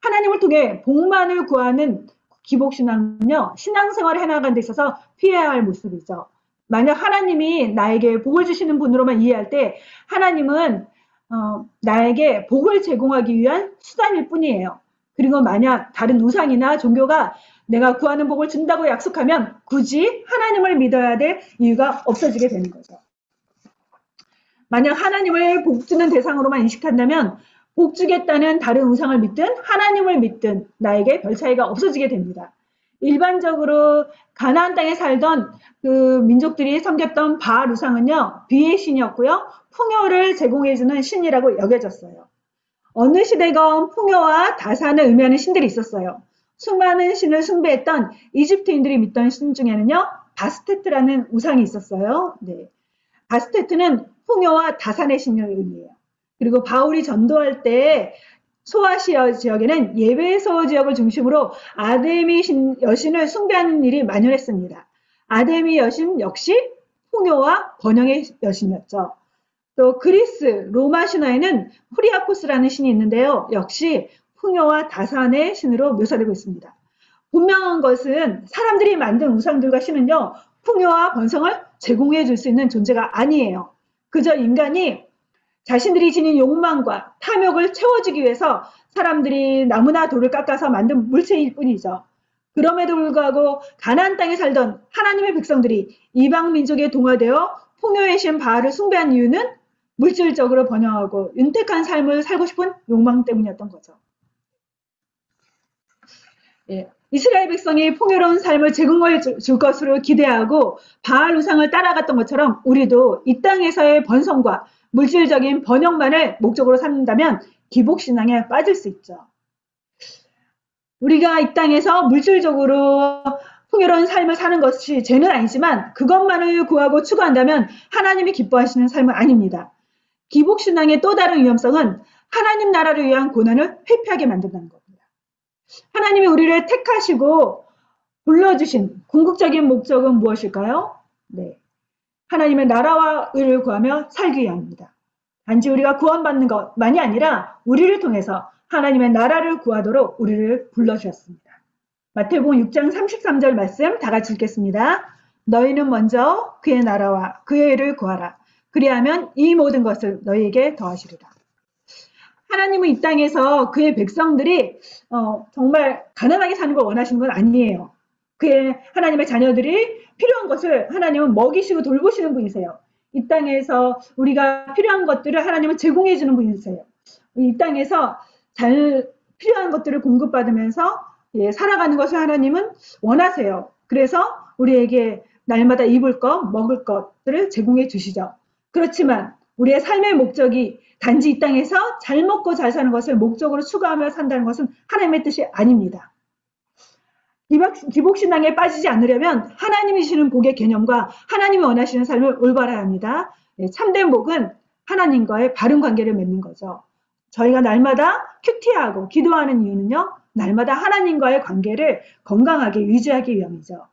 하나님을 통해 복만을 구하는 기복신앙은요. 신앙생활을 해나가는 데 있어서 피해야 할 모습이죠. 만약 하나님이 나에게 복을 주시는 분으로만 이해할 때 하나님은 나에게 복을 제공하기 위한 수단일 뿐이에요. 그리고 만약 다른 우상이나 종교가 내가 구하는 복을 준다고 약속하면 굳이 하나님을 믿어야 될 이유가 없어지게 되는 거죠. 만약 하나님을 복 주는 대상으로만 인식한다면 복 주겠다는 다른 우상을 믿든 하나님을 믿든 나에게 별 차이가 없어지게 됩니다. 일반적으로 가나안 땅에 살던 그 민족들이 섬겼던 바알 우상은요, 비의 신이었고요, 풍요를 제공해주는 신이라고 여겨졌어요. 어느 시대건 풍요와 다산을 의미하는 신들이 있었어요. 수많은 신을 숭배했던 이집트인들이 믿던 신 중에는요, 바스테트라는 우상이 있었어요. 네. 바스테트는 풍요와 다산의 신을 의미해요. 그리고 바울이 전도할 때 소아시아 지역에는 예배소 지역을 중심으로 아데미 여신을 숭배하는 일이 만연했습니다. 아데미 여신 역시 풍요와 번영의 여신이었죠. 또 그리스 로마 신화에는 후리아코스라는 신이 있는데요. 역시 풍요와 다산의 신으로 묘사되고 있습니다. 분명한 것은 사람들이 만든 우상들과 신은요, 풍요와 번성을 제공해 줄 수 있는 존재가 아니에요. 그저 인간이 자신들이 지닌 욕망과 탐욕을 채워주기 위해서 사람들이 나무나 돌을 깎아서 만든 물체일 뿐이죠. 그럼에도 불구하고 가나안 땅에 살던 하나님의 백성들이 이방 민족에 동화되어 풍요의 신 바알을 숭배한 이유는 물질적으로 번영하고 윤택한 삶을 살고 싶은 욕망 때문이었던 거죠. 예, 이스라엘 백성이 풍요로운 삶을 제공해 줄 것으로 기대하고 바알 우상을 따라갔던 것처럼 우리도 이 땅에서의 번성과 물질적인 번영만을 목적으로 삼는다면 기복신앙에 빠질 수 있죠. 우리가 이 땅에서 물질적으로 풍요로운 삶을 사는 것이 죄는 아니지만 그것만을 구하고 추구한다면 하나님이 기뻐하시는 삶은 아닙니다. 기복신앙의 또 다른 위험성은 하나님 나라를 위한 고난을 회피하게 만든다는 겁니다. 하나님이 우리를 택하시고 불러주신 궁극적인 목적은 무엇일까요? 네, 하나님의 나라와 의를 구하며 살기 위함입니다. 단지 우리가 구원받는 것만이 아니라 우리를 통해서 하나님의 나라를 구하도록 우리를 불러주셨습니다. 마태복음 6장 33절 말씀 다 같이 읽겠습니다. 너희는 먼저 그의 나라와 그의 의를 구하라. 그리하면 이 모든 것을 너희에게 더하시리라. 하나님은 이 땅에서 그의 백성들이 정말 가난하게 사는 걸 원하시는 건 아니에요. 그의 하나님의 자녀들이 필요한 것을 하나님은 먹이시고 돌보시는 분이세요. 이 땅에서 우리가 필요한 것들을 하나님은 제공해 주는 분이세요. 이 땅에서 잘 필요한 것들을 공급받으면서 살아가는 것을 하나님은 원하세요. 그래서 우리에게 날마다 입을 것, 먹을 것들을 제공해 주시죠. 그렇지만 우리의 삶의 목적이 단지 이 땅에서 잘 먹고 잘 사는 것을 목적으로 추구하며 산다는 것은 하나님의 뜻이 아닙니다. 기복신앙에 빠지지 않으려면 하나님이 주시는 복의 개념과 하나님이 원하시는 삶을 올바라야 합니다. 참된 복은 하나님과의 바른 관계를 맺는 거죠. 저희가 날마다 큐티하고 기도하는 이유는요, 날마다 하나님과의 관계를 건강하게 유지하기 위함이죠.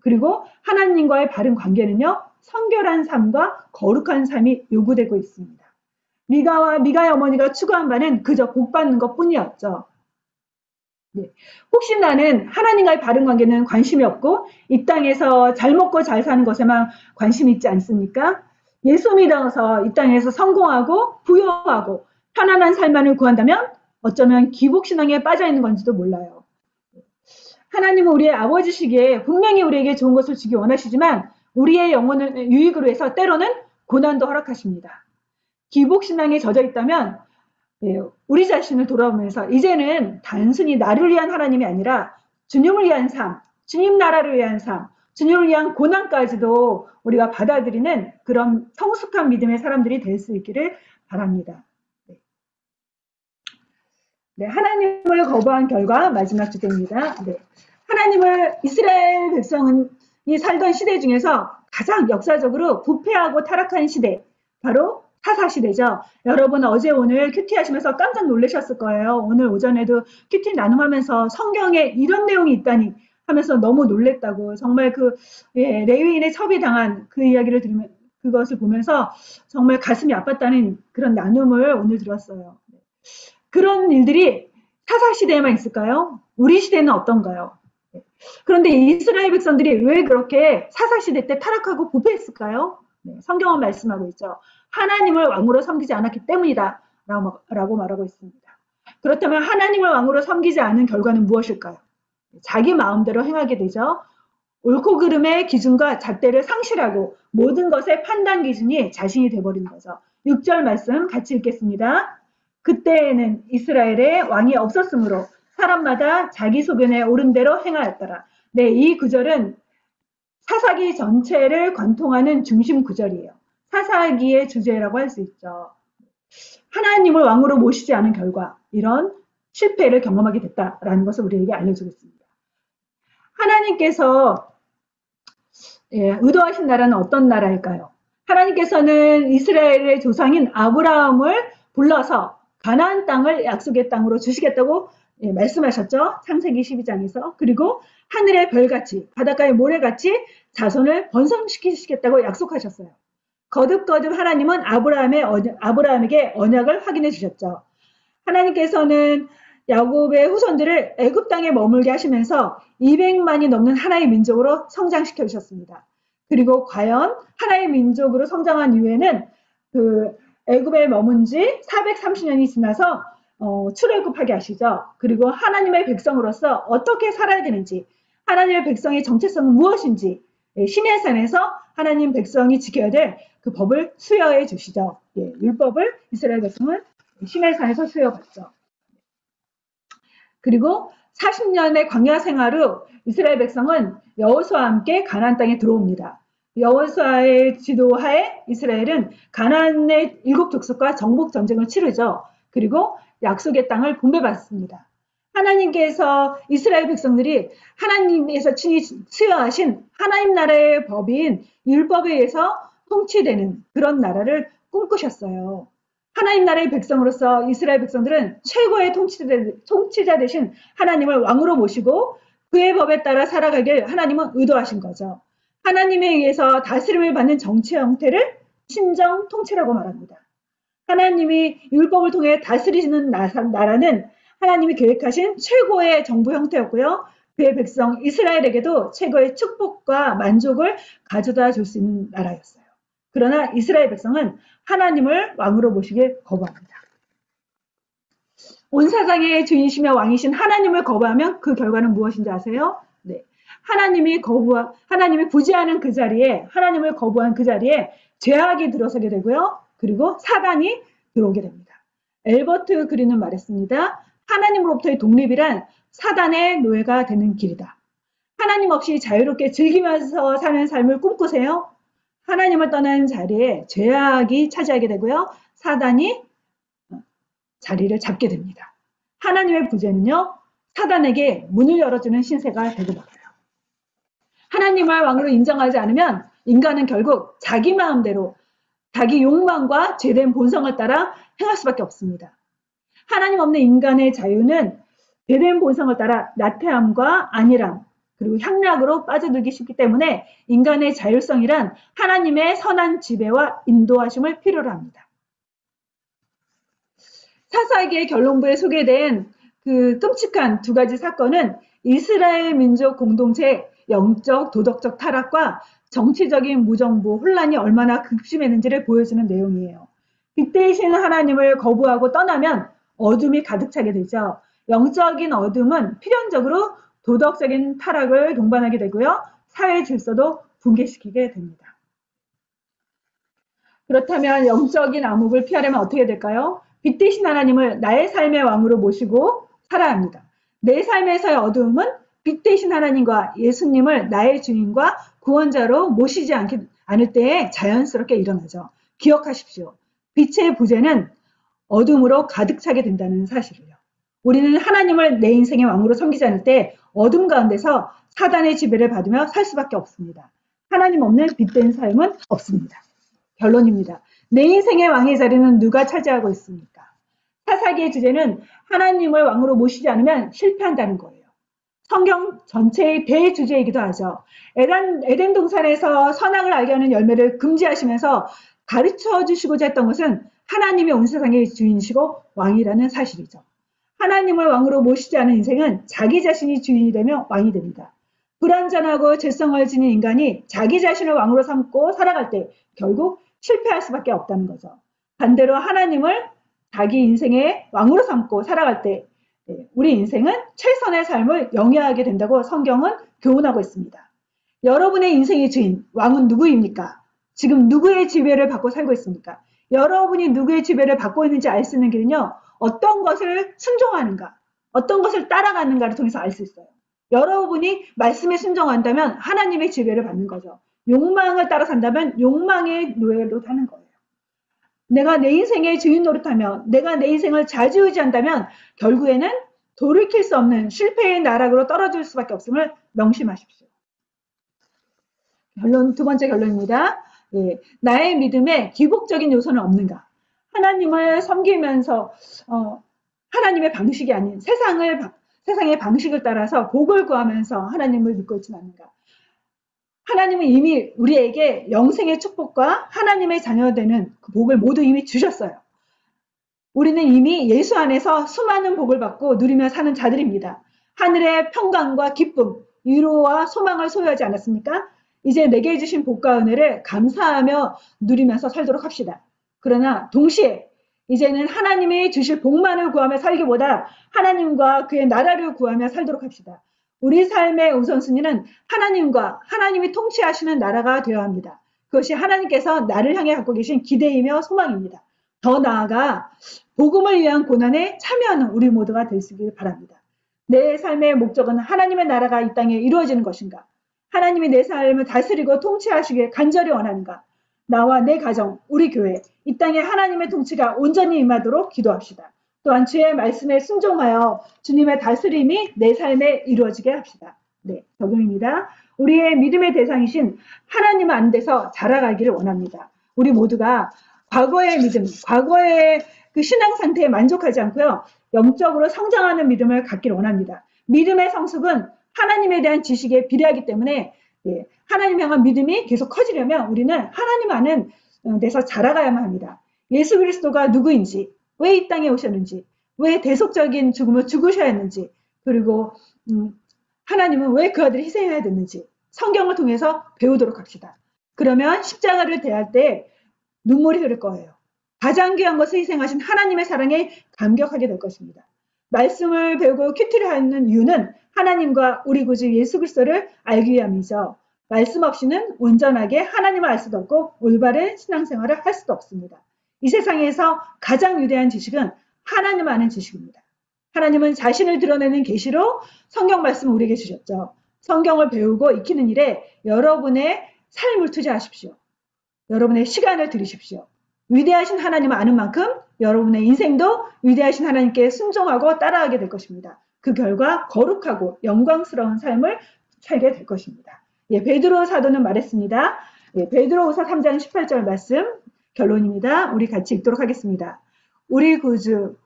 그리고 하나님과의 바른 관계는요, 성결한 삶과 거룩한 삶이 요구되고 있습니다. 미가의 어머니가 추구한 바는 그저 복 받는 것 뿐이었죠. 네. 혹시 나는 하나님과의 바른 관계는 관심이 없고 이 땅에서 잘 먹고 잘 사는 것에만 관심이 있지 않습니까? 예수 믿어서 이 땅에서 성공하고 부유하고 편안한 삶만을 구한다면 어쩌면 기복신앙에 빠져있는 건지도 몰라요. 하나님은 우리의 아버지시기에 분명히 우리에게 좋은 것을 주기 원하시지만 우리의 영혼을 유익으로 해서 때로는 고난도 허락하십니다. 기복신앙에 젖어 있다면 우리 자신을 돌아보면서 이제는 단순히 나를 위한 하나님이 아니라 주님을 위한 삶, 주님 나라를 위한 삶, 주님을 위한 고난까지도 우리가 받아들이는 그런 성숙한 믿음의 사람들이 될 수 있기를 바랍니다. 네, 하나님을 거부한 결과 마지막 주제입니다. 네, 하나님을 이스라엘 백성이 살던 시대 중에서 가장 역사적으로 부패하고 타락한 시대, 바로 사사시대죠. 여러분 어제 오늘 큐티 하시면서 깜짝 놀라셨을 거예요. 오늘 오전에도 큐티 나눔하면서 성경에 이런 내용이 있다니 하면서 너무 놀랬다고. 정말 레위인의 첩이당한 그 이야기를 들으면 그것을 보면서 정말 가슴이 아팠다는 그런 나눔을 오늘 들었어요. 그런 일들이 사사시대에만 있을까요? 우리 시대는 어떤가요? 그런데 이스라엘 백성들이 왜 그렇게 사사시대 때 타락하고 부패했을까요? 성경은 말씀하고 있죠. 하나님을 왕으로 섬기지 않았기 때문이다 라고 말하고 있습니다. 그렇다면 하나님을 왕으로 섬기지 않은 결과는 무엇일까요? 자기 마음대로 행하게 되죠. 옳고 그름의 기준과 잣대를 상실하고 모든 것의 판단 기준이 자신이 돼버리는 거죠. 6절 말씀 같이 읽겠습니다. 그때에는 이스라엘에 왕이 없었으므로 사람마다 자기 소견에 옳은 대로 행하였더라. 네, 이 구절은 사사기 전체를 관통하는 중심 구절이에요. 사사기의 주제라고 할 수 있죠. 하나님을 왕으로 모시지 않은 결과 이런 실패를 경험하게 됐다라는 것을 우리에게 알려주고 있습니다. 하나님께서 의도하신 나라는 어떤 나라일까요? 하나님께서는 이스라엘의 조상인 아브라함을 불러서 가나안 땅을 약속의 땅으로 주시겠다고 말씀하셨죠. 창세기 12장에서. 그리고 하늘의 별같이 바닷가의 모래같이 자손을 번성시키시겠다고 약속하셨어요. 거듭거듭 하나님은 아브라함에게 언약을 확인해 주셨죠. 하나님께서는 야곱의 후손들을 애굽 땅에 머물게 하시면서 200만이 넘는 하나의 민족으로 성장시켜 주셨습니다. 그리고 과연 하나의 민족으로 성장한 이후에는 그 애굽에 머문 지 430년이 지나서 출애굽하게 하시죠. 그리고 하나님의 백성으로서 어떻게 살아야 되는지, 하나님의 백성의 정체성은 무엇인지 시내산에서 하나님 백성이 지켜야 될 그 법을 수여해 주시죠. 율법을 이스라엘 백성은 시내산에서 수여받죠. 그리고 40년의 광야 생활 후 이스라엘 백성은 여호수아와 함께 가나안 땅에 들어옵니다. 여호수아의 지도하에 이스라엘은 가나안의 7족속과 정복 전쟁을 치르죠. 그리고 약속의 땅을 분배받습니다. 하나님께서 이스라엘 백성들이 하나님께서 친히 수여하신 하나님 나라의 법인 율법에 의해서 통치되는 그런 나라를 꿈꾸셨어요. 하나님 나라의 백성으로서 이스라엘 백성들은 최고의 통치자 되신 하나님을 왕으로 모시고 그의 법에 따라 살아가길 하나님은 의도하신 거죠. 하나님에 의해서 다스림을 받는 정치 형태를 신정 통치라고 말합니다. 하나님이 율법을 통해 다스리시는 나라는 하나님이 계획하신 최고의 정부 형태였고요. 그의 백성 이스라엘에게도 최고의 축복과 만족을 가져다 줄 수 있는 나라였어요. 그러나 이스라엘 백성은 하나님을 왕으로 모시길 거부합니다. 온 세상의 주인이시며 왕이신 하나님을 거부하면 그 결과는 무엇인지 아세요? 네. 하나님이 부지하는 그 자리에, 하나님을 거부한 그 자리에 죄악이 들어서게 되고요. 그리고 사단이 들어오게 됩니다. 엘버트 그린은 말했습니다. 하나님으로부터의 독립이란 사단의 노예가 되는 길이다. 하나님 없이 자유롭게 즐기면서 사는 삶을 꿈꾸세요? 하나님을 떠난 자리에 죄악이 차지하게 되고요. 사단이 자리를 잡게 됩니다. 하나님의 부재는요. 사단에게 문을 열어주는 신세가 되고 말아요. 하나님을 왕으로 인정하지 않으면 인간은 결국 자기 마음대로 자기 욕망과 죄된 본성을 따라 행할 수밖에 없습니다. 하나님 없는 인간의 자유는 죄된 본성을 따라 나태함과 안일함, 그리고 향락으로 빠져들기 쉽기 때문에 인간의 자율성이란 하나님의 선한 지배와 인도하심을 필요로 합니다. 사사기의 결론부에 소개된 그 끔찍한 두 가지 사건은 이스라엘 민족 공동체의 영적, 도덕적 타락과 정치적인 무정부, 혼란이 얼마나 급심했는지를 보여주는 내용이에요. 빛되신 하나님을 거부하고 떠나면 어둠이 가득 차게 되죠. 영적인 어둠은 필연적으로 도덕적인 타락을 동반하게 되고요. 사회 질서도 붕괴시키게 됩니다. 그렇다면 영적인 암흑을 피하려면 어떻게 될까요? 빛 대신 하나님을 나의 삶의 왕으로 모시고 살아야 합니다. 내 삶에서의 어두움은 빛 대신 하나님과 예수님을 나의 주인과 구원자로 모시지 않을 때에 자연스럽게 일어나죠. 기억하십시오. 빛의 부재는 어둠으로 가득 차게 된다는 사실을요. 우리는 하나님을 내 인생의 왕으로 섬기지 않을 때 어둠 가운데서 사단의 지배를 받으며 살 수밖에 없습니다. 하나님 없는 빛된 삶은 없습니다. 결론입니다. 내 인생의 왕의 자리는 누가 차지하고 있습니까? 사사기의 주제는 하나님을 왕으로 모시지 않으면 실패한다는 거예요. 성경 전체의 대주제이기도 하죠. 에덴 동산에서 선악을 알게 하는 열매를 금지하시면서 가르쳐 주시고자 했던 것은 하나님이 온 세상의 주인이시고 왕이라는 사실이죠. 하나님을 왕으로 모시지 않은 인생은 자기 자신이 주인이 되며 왕이 됩니다. 불완전하고 죄성을 지닌 인간이 자기 자신을 왕으로 삼고 살아갈 때 결국 실패할 수밖에 없다는 거죠. 반대로 하나님을 자기 인생의 왕으로 삼고 살아갈 때 우리 인생은 최선의 삶을 영위하게 된다고 성경은 교훈하고 있습니다. 여러분의 인생의 주인, 왕은 누구입니까? 지금 누구의 지배를 받고 살고 있습니까? 여러분이 누구의 지배를 받고 있는지 알 수 있는 길은요. 어떤 것을 순종하는가, 어떤 것을 따라가는가를 통해서 알 수 있어요. 여러분이 말씀에 순종한다면 하나님의 지배를 받는 거죠. 욕망을 따라 산다면 욕망의 노예로 사는 거예요. 내가 내 인생의 주인 노릇하며 내가 내 인생을 좌지우지한다면 결국에는 돌이킬 수 없는 실패의 나락으로 떨어질 수밖에 없음을 명심하십시오. 두 번째 결론입니다. 예, 나의 믿음에 기복적인 요소는 없는가? 하나님을 섬기면서 하나님의 방식이 아닌 세상의 방식을 따라서 복을 구하면서 하나님을 믿고 있지는 않는가? 하나님은 이미 우리에게 영생의 축복과 하나님의 자녀되는 그 복을 모두 이미 주셨어요. 우리는 이미 예수 안에서 수많은 복을 받고 누리며 사는 자들입니다. 하늘의 평강과 기쁨, 위로와 소망을 소유하지 않았습니까? 이제 내게 주신 복과 은혜를 감사하며 누리면서 살도록 합시다. 그러나 동시에 이제는 하나님이 주실 복만을 구하며 살기보다 하나님과 그의 나라를 구하며 살도록 합시다. 우리 삶의 우선순위는 하나님과 하나님이 통치하시는 나라가 되어야 합니다. 그것이 하나님께서 나를 향해 갖고 계신 기대이며 소망입니다. 더 나아가 복음을 위한 고난에 참여하는 우리 모두가 될 수 있기를 바랍니다. 내 삶의 목적은 하나님의 나라가 이 땅에 이루어지는 것인가? 하나님이 내 삶을 다스리고 통치하시길 간절히 원하는가? 나와 내 가정, 우리 교회, 이 땅에 하나님의 통치가 온전히 임하도록 기도합시다. 또한 주의 말씀에 순종하여 주님의 다스림이 내 삶에 이루어지게 합시다. 네, 적용입니다. 우리의 믿음의 대상이신 하나님 안에서 자라가기를 원합니다. 우리 모두가 과거의 믿음, 과거의 그 신앙 상태에 만족하지 않고요. 영적으로 성장하는 믿음을 갖기를 원합니다. 믿음의 성숙은 하나님에 대한 지식에 비례하기 때문에 하나님 향한 믿음이 계속 커지려면 우리는 하나님 아는 데서 자라가야만 합니다. 예수 그리스도가 누구인지, 왜 이 땅에 오셨는지, 왜 대속적인 죽음을 죽으셔야 했는지, 그리고 하나님은 왜 그 아들을 희생해야 됐는지 성경을 통해서 배우도록 합시다. 그러면 십자가를 대할 때 눈물이 흐를 거예요. 가장 귀한 것을 희생하신 하나님의 사랑에 감격하게 될 것입니다. 말씀을 배우고 큐티를 하는 이유는 하나님과 우리 구주 예수 그리스도를 알기 위함이죠. 말씀 없이는 온전하게 하나님을 알 수도 없고 올바른 신앙생활을 할 수도 없습니다. 이 세상에서 가장 위대한 지식은 하나님 아는 지식입니다. 하나님은 자신을 드러내는 계시로 성경 말씀을 우리에게 주셨죠. 성경을 배우고 익히는 일에 여러분의 삶을 투자하십시오. 여러분의 시간을 들이십시오. 위대하신 하나님을 아는 만큼 여러분의 인생도 위대하신 하나님께 순종하고 따라가게 될 것입니다. 그 결과 거룩하고 영광스러운 삶을 살게 될 것입니다. 베드로 사도는 말했습니다. 베드로후서 3장 18절 말씀 결론입니다. 우리 같이 읽도록 하겠습니다. 우리 구주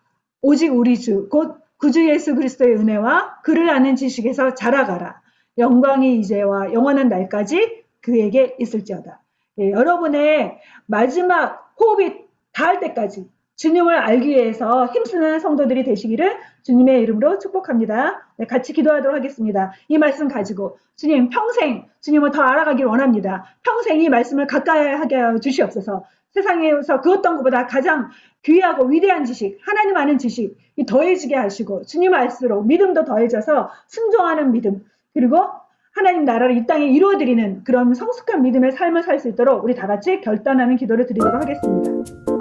오직 우리 주 곧 구주 예수 그리스도의 은혜와 그를 아는 지식에서 자라가라. 영광이 이제와 영원한 날까지 그에게 있을지어다. 여러분의 마지막 호흡이 닿을 때까지 주님을 알기 위해서 힘쓰는 성도들이 되시기를 주님의 이름으로 축복합니다. 같이 기도하도록 하겠습니다. 이 말씀 가지고 주님 평생 주님을 더 알아가길 원합니다. 평생 이 말씀을 가까이 하게 하여 주시옵소서. 세상에서 그 어떤 것보다 가장 귀하고 위대한 지식, 하나님 아는 지식이 더해지게 하시고 주님 알수록 믿음도 더해져서 순종하는 믿음, 그리고 하나님 나라를 이 땅에 이루어드리는 그런 성숙한 믿음의 삶을 살 수 있도록 우리 다 같이 결단하는 기도를 드리도록 하겠습니다.